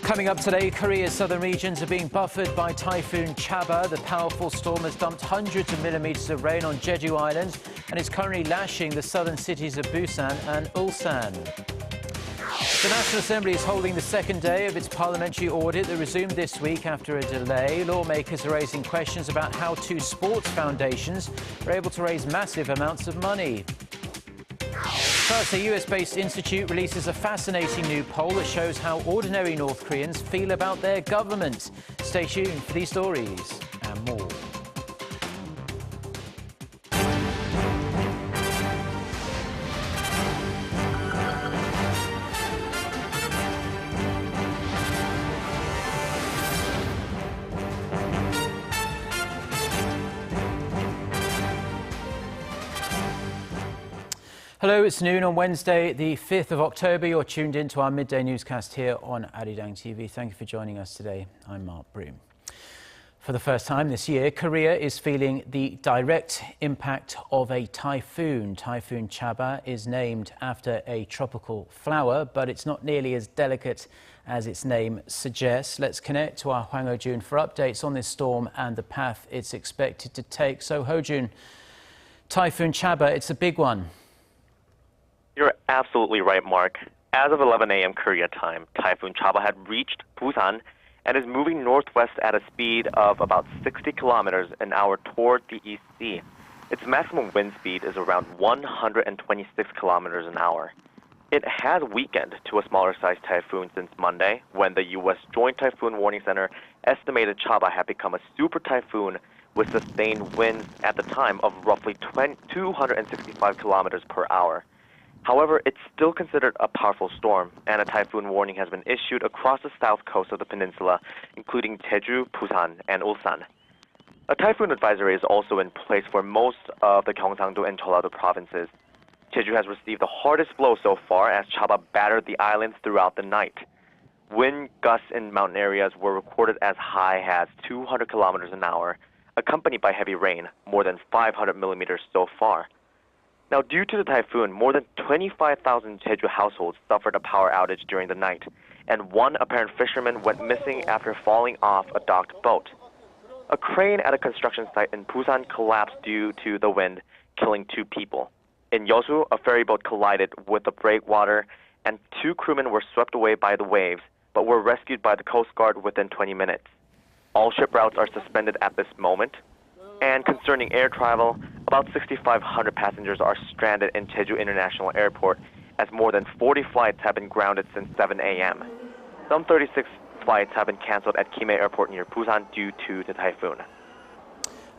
Coming up today, Korea's southern regions are being buffered by Typhoon Chaba. The powerful storm has dumped hundreds of millimeters of rain on Jeju Island and is currently lashing the southern cities of Busan and Ulsan. The National Assembly is holding the second day of its parliamentary audit that resumed this week after a delay. Lawmakers are raising questions about how two sports foundations are able to raise massive amounts of money. First, a US-based institute releases a fascinating new poll that shows how ordinary North Koreans feel about their government. Stay tuned for these stories and more. Hello, it's noon on Wednesday, the 5th of October. You're tuned in to our midday newscast here on Arirang TV. Thank you for joining us today. I'm Mark Broom. For the first time this year, Korea is feeling the direct impact of a typhoon. Typhoon Chaba is named after a tropical flower, but it's not nearly as delicate as its name suggests. Let's connect to our Hwang Ho-jun for updates on this storm and the path it's expected to take. So, Ho-jun, Typhoon Chaba, it's a big one. You're absolutely right, Mark. As of 11 a.m. Korea time, Typhoon Chaba had reached Busan and is moving northwest at a speed of about 60 kilometers an hour toward the East Sea. Its maximum wind speed is around 126 kilometers an hour. It has weakened to a smaller-sized typhoon since Monday, when the U.S. Joint Typhoon Warning Center estimated Chaba had become a super typhoon with sustained winds at the time of roughly 265 kilometers per hour. However, it's still considered a powerful storm, and a typhoon warning has been issued across the south coast of the peninsula, including Jeju, Busan, and Ulsan. A typhoon advisory is also in place for most of the Gyeongsang-do and Jeollado provinces. Jeju has received the hardest blow so far as Chaba battered the islands throughout the night. Wind gusts in mountain areas were recorded as high as 200 kilometers an hour, accompanied by heavy rain, more than 500 millimeters so far. Now, due to the typhoon, more than 25,000 Jeju households suffered a power outage during the night, and one apparent fisherman went missing after falling off a docked boat. A crane at a construction site in Busan collapsed due to the wind, killing 2 people. In Jeju, a ferry boat collided with the breakwater, and 2 crewmen were swept away by the waves, but were rescued by the Coast Guard within 20 minutes. All ship routes are suspended at this moment. And concerning air travel, about 6,500 passengers are stranded in Jeju International Airport, as more than 40 flights have been grounded since 7 a.m. Some 36 flights have been canceled at Kimhae Airport near Busan due to the typhoon.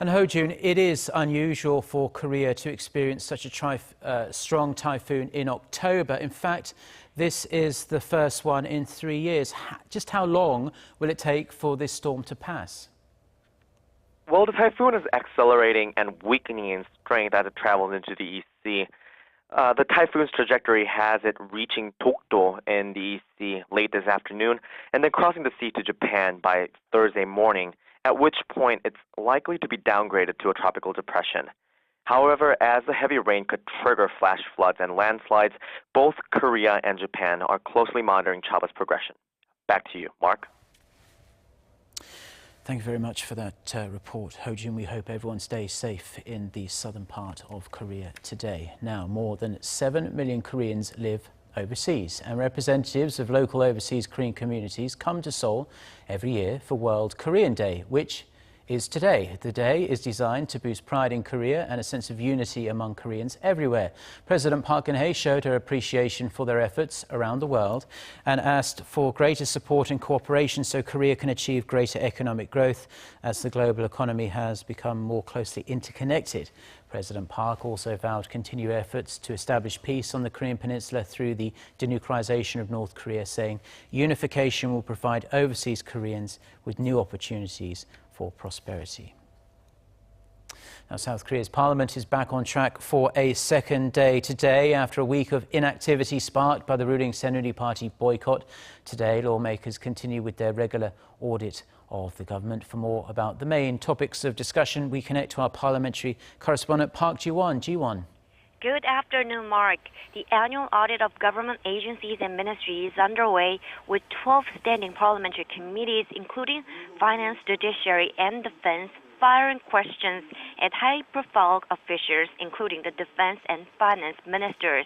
And Ho-jun, it is unusual for Korea to experience such a strong typhoon in October. In fact, this is the first one in 3 years. Just how long will it take for this storm to pass? Well, the typhoon is accelerating and weakening in strength as it travels into the East Sea. The typhoon's trajectory has it reaching Dokdo in the East Sea late this afternoon and then crossing the sea to Japan by Thursday morning, at which point it's likely to be downgraded to a tropical depression. However, as the heavy rain could trigger flash floods and landslides, both Korea and Japan are closely monitoring Chaba's progression. Back to you, Mark. Thank you very much for that report, Ho-jun. We hope everyone stays safe in the southern part of Korea today. Now, more than 7 million Koreans live overseas, and representatives of local overseas Korean communities come to Seoul every year for World Korean Day, which is today. The day is designed to boost pride in Korea and a sense of unity among Koreans everywhere. President Park Geun-hye showed her appreciation for their efforts around the world and asked for greater support and cooperation so Korea can achieve greater economic growth as the global economy has become more closely interconnected. President Park also vowed to continue efforts to establish peace on the Korean peninsula through the denuclearization of North Korea, saying unification will provide overseas Koreans with new opportunities for prosperity. Now, South Korea's parliament is back on track for a second day today after a week of inactivity sparked by the ruling Saenuri Party boycott. Today, lawmakers continue with their regular audit of the government. For more about the main topics of discussion, we connect to our parliamentary correspondent Park Ji-won. Ji-won. Good afternoon, Mark. The annual audit of government agencies and ministries is underway with 12 standing parliamentary committees, including Finance, Judiciary, and Defense, firing questions at high-profile officials, including the Defense and Finance ministers.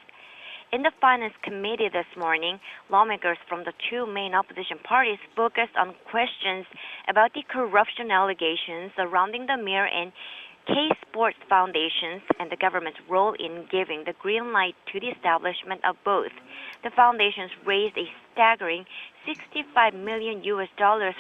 In the Finance Committee this morning, lawmakers from the two main opposition parties focused on questions about the corruption allegations surrounding the Mir and K-Sports foundations and the government's role in giving the green light to the establishment of both. The foundations raised a staggering $65 million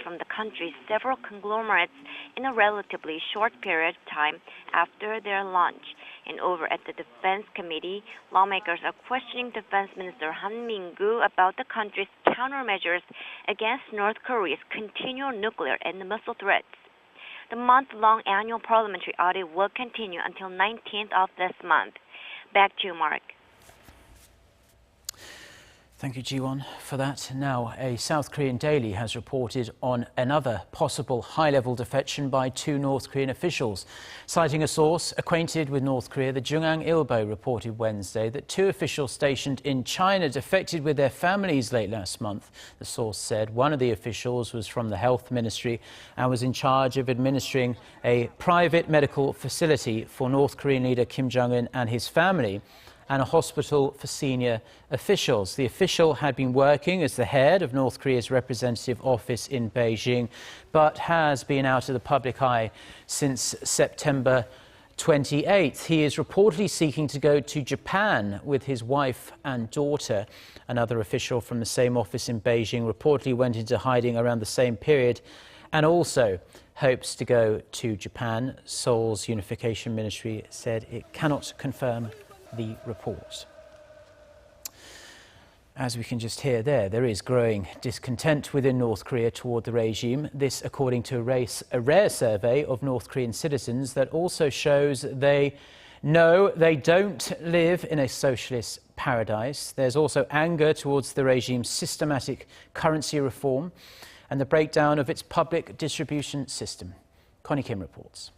from the country's several conglomerates in a relatively short period of time after their launch. And over at the Defense Committee, lawmakers are questioning Defense Minister Han Min-gu about the country's countermeasures against North Korea's continual nuclear and missile threats. The month-long annual parliamentary audit will continue until 19th of this month. Back to you, Mark. Thank you, Ji-won, for that. Now, a South Korean daily has reported on another possible high-level defection by two North Korean officials. Citing a source acquainted with North Korea, the Joongang Ilbo reported Wednesday that two officials stationed in China defected with their families late last month. The source said one of the officials was from the Health Ministry and was in charge of administering a private medical facility for North Korean leader Kim Jong-un and his family, and a hospital for senior officials. The official had been working as the head of North Korea's representative office in Beijing, but has been out of the public eye since September 28th. He is reportedly seeking to go to Japan with his wife and daughter. Another official from the same office in Beijing reportedly went into hiding around the same period and also hopes to go to Japan. Seoul's Unification Ministry said it cannot confirm the report. As we can just hear there is growing discontent within North Korea toward the regime. This according to a rare survey of North Korean citizens that also shows they know they don't live in a socialist paradise. There's also anger towards the regime's systematic currency reform and the breakdown of its public distribution system. Connie Kim reports.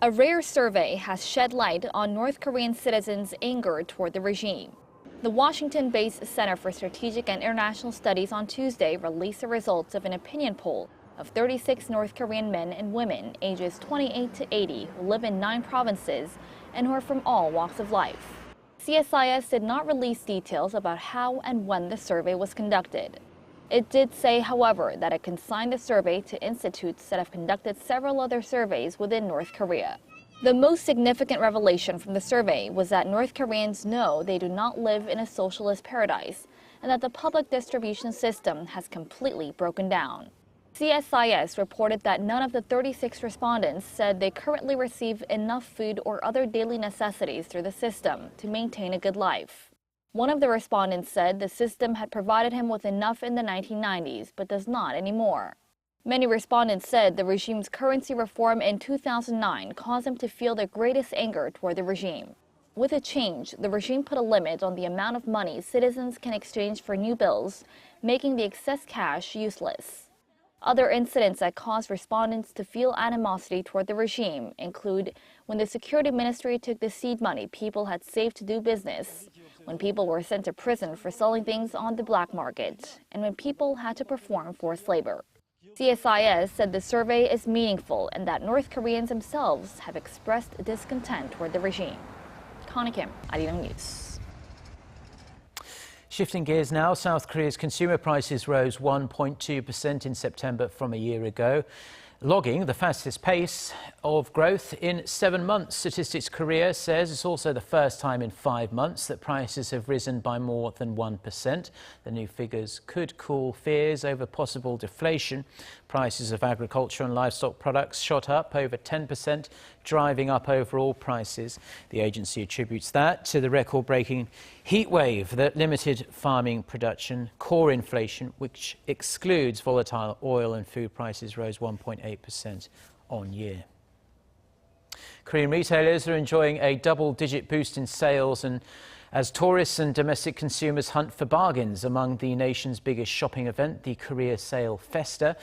A rare survey has shed light on North Korean citizens' anger toward the regime. The Washington-based Center for Strategic and International Studies on Tuesday released the results of an opinion poll of 36 North Korean men and women ages 28 to 80 who live in 9 provinces and who are from all walks of life. CSIS did not release details about how and when the survey was conducted. It did say, however, that it consigned the survey to institutes that have conducted several other surveys within North Korea. The most significant revelation from the survey was that North Koreans know they do not live in a socialist paradise and that the public distribution system has completely broken down. CSIS reported that none of the 36 respondents said they currently receive enough food or other daily necessities through the system to maintain a good life. One of the respondents said the system had provided him with enough in the 1990s, but does not anymore. Many respondents said the regime's currency reform in 2009 caused them to feel their greatest anger toward the regime. With the change, the regime put a limit on the amount of money citizens can exchange for new bills, making the excess cash useless. Other incidents that caused respondents to feel animosity toward the regime include when the Security Ministry took the seed money people had saved to do business, when people were sent to prison for selling things on the black market, and when people had to perform forced labor. CSIS said the survey is meaningful and that North Koreans themselves have expressed discontent toward the regime. Connie Kim, Arirang News. Shifting gears now, South Korea's consumer prices rose 1.2% in September from a year ago, logging the fastest pace of growth in 7 months. Statistics Korea says it's also the first time in 5 months that prices have risen by more than 1%. The new figures could cool fears over possible deflation. Prices of agriculture and livestock products shot up over 10%, driving up overall prices. The agency attributes that to the record-breaking heat wave that limited farming production. Core inflation, which excludes volatile oil and food prices, rose 1.8% on year. Korean retailers are enjoying a double-digit boost in sales and As tourists and domestic consumers hunt for bargains among the nation's biggest shopping event, the Korea Sale Festa.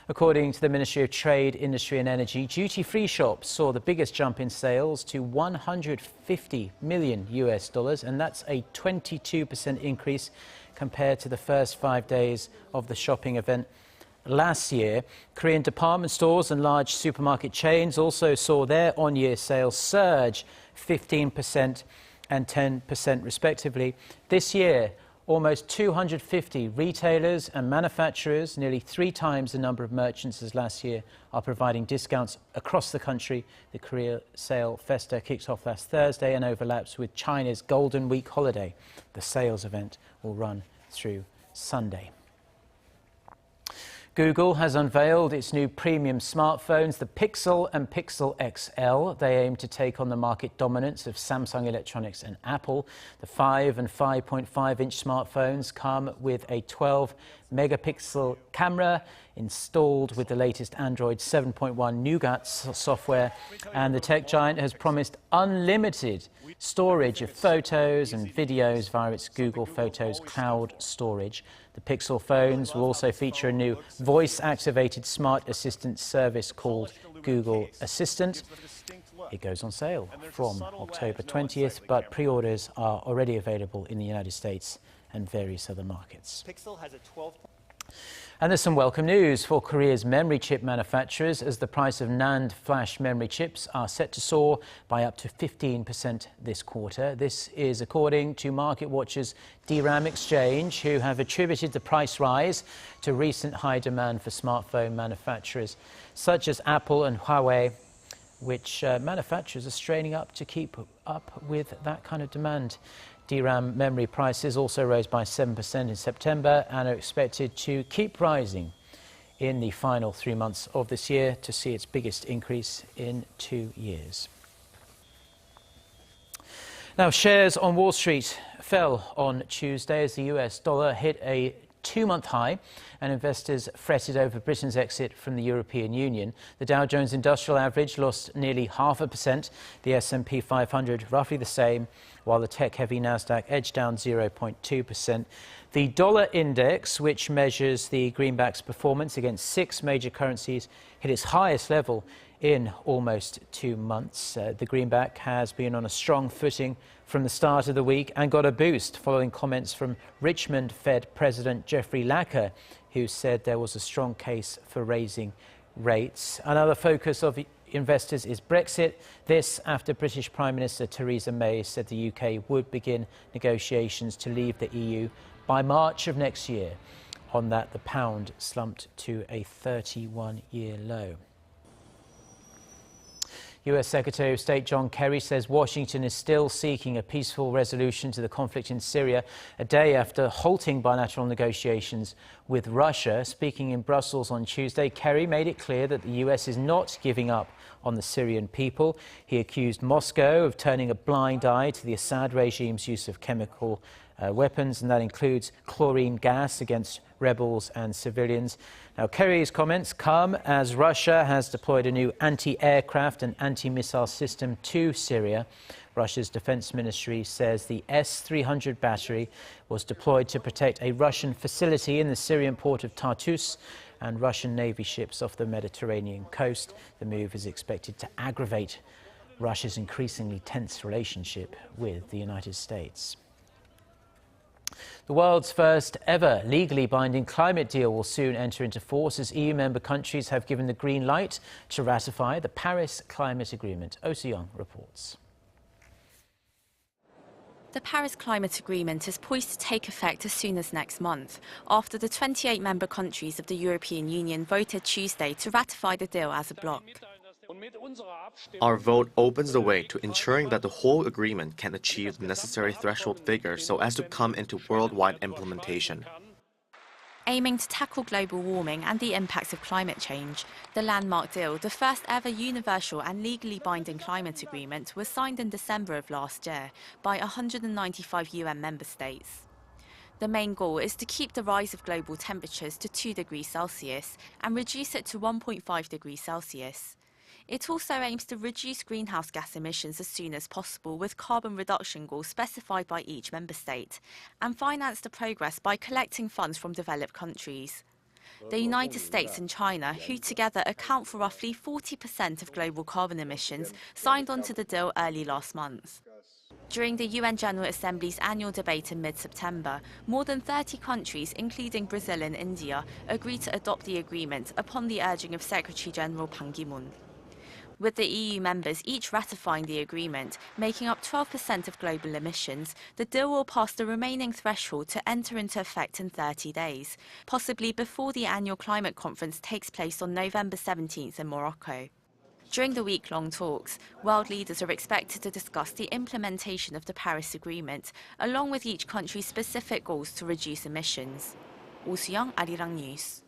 According to the Ministry of Trade, Industry and Energy, duty-free shops saw the biggest jump in sales to $150 million, and that's a 22% increase compared to the first 5 days of the shopping event last year. Korean department stores and large supermarket chains also saw their on-year sales surge 15% and 10% respectively. This year, almost 250 retailers and manufacturers, nearly 3 times the number of merchants as last year, are providing discounts across the country. The Korea Sale Festa kicked off last Thursday and overlaps with China's Golden Week holiday. The sales event will run through Sunday. Google has unveiled its new premium smartphones, the Pixel and Pixel XL. They aim to take on the market dominance of Samsung Electronics and Apple. The 5 and 5.5-inch smartphones come with a 12-megapixel camera installed with the latest Android 7.1 Nougat software, and the tech giant has promised unlimited storage of photos and videos via its Google Photos cloud storage. The Pixel phones will also feature a new voice-activated smart assistant service called Google Assistant. It goes on sale from October 20th, but pre-orders are already available in the United States and various other markets. And there's some welcome news for Korea's memory chip manufacturers, as the price of NAND flash memory chips are set to soar by up to 15% this quarter. This is according to market watchers DRAMeXchange, who have attributed the price rise to recent high demand for smartphone manufacturers such as Apple and Huawei, which manufacturers are straining up to keep up with that kind of demand. DRAM memory prices also rose by 7% in September and are expected to keep rising in the final 3 months of this year, to see its biggest increase in 2 years. Now, shares on Wall Street fell on Tuesday as the US dollar hit a 2-month high and investors fretted over Britain's exit from the European Union. The Dow Jones Industrial Average lost nearly 0.5%, the S&P 500 roughly the same, while the tech-heavy Nasdaq edged down 0.2%. The dollar index, which measures the greenback's performance against 6 major currencies, hit its highest level in almost 2 months. The greenback has been on a strong footing from the start of the week and got a boost following comments from Richmond Fed President Jeffrey Lacker, who said there was a strong case for raising rates. Another focus of investors is Brexit. This after British Prime Minister Theresa May said the UK would begin negotiations to leave the EU by March of next year. On that, the pound slumped to a 31-year low. US Secretary of State John Kerry says Washington is still seeking a peaceful resolution to the conflict in Syria, a day after halting bilateral negotiations with Russia. Speaking in Brussels on Tuesday, Kerry made it clear that the US is not giving up on the Syrian people. He accused Moscow of turning a blind eye to the Assad regime's use of chemical weapons, and that includes chlorine gas against rebels and civilians. Now, Kerry's comments come as Russia has deployed a new anti-aircraft and anti-missile system to Syria. Russia's defense ministry says the S-300 battery was deployed to protect a Russian facility in the Syrian port of Tartus and Russian Navy ships off the Mediterranean coast. The move is expected to aggravate Russia's increasingly tense relationship with the United States. The world's first ever legally binding climate deal will soon enter into force as EU member countries have given the green light to ratify the Paris Climate Agreement. Oh Soo-young reports. The Paris Climate Agreement is poised to take effect as soon as next month, after the 28 member countries of the European Union voted Tuesday to ratify the deal as a bloc. Our vote opens the way to ensuring that the whole agreement can achieve the necessary threshold figure so as to come into worldwide implementation. Aiming to tackle global warming and the impacts of climate change, the landmark deal, the first ever universal and legally binding climate agreement, was signed in December of last year by 195 UN member states. The main goal is to keep the rise of global temperatures to 2 degrees Celsius and reduce it to 1.5 degrees Celsius. It also aims to reduce greenhouse gas emissions as soon as possible with carbon reduction goals specified by each member state, and finance the progress by collecting funds from developed countries. The United States and China, who together account for roughly 40% of global carbon emissions, signed on to the deal early last month. During the UN General Assembly's annual debate in mid-September, more than 30 countries, including Brazil and India, agreed to adopt the agreement upon the urging of Secretary-General Ban Ki-moon. With the EU members each ratifying the agreement, making up 12% of global emissions, the deal will pass the remaining threshold to enter into effect in 30 days, possibly before the annual climate conference takes place on November 17th in Morocco. During the week-long talks, world leaders are expected to discuss the implementation of the Paris Agreement, along with each country's specific goals to reduce emissions. Oh Soo-young, Arirang News.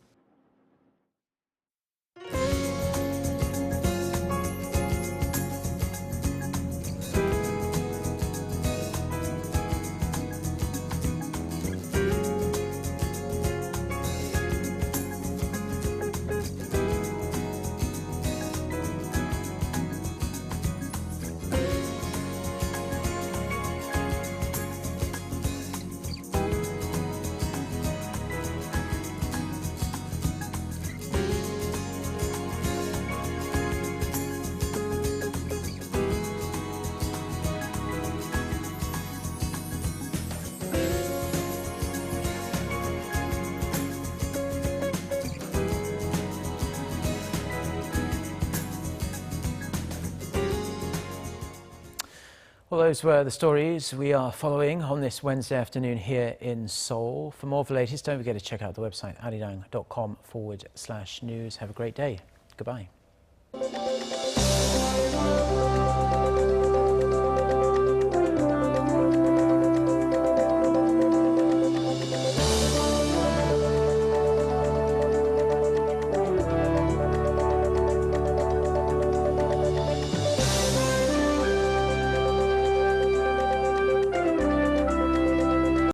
Well, those were the stories we are following on this Wednesday afternoon here in Seoul. For more of the latest, don't forget to check out the website arirang.com/news. Have a great day. Goodbye.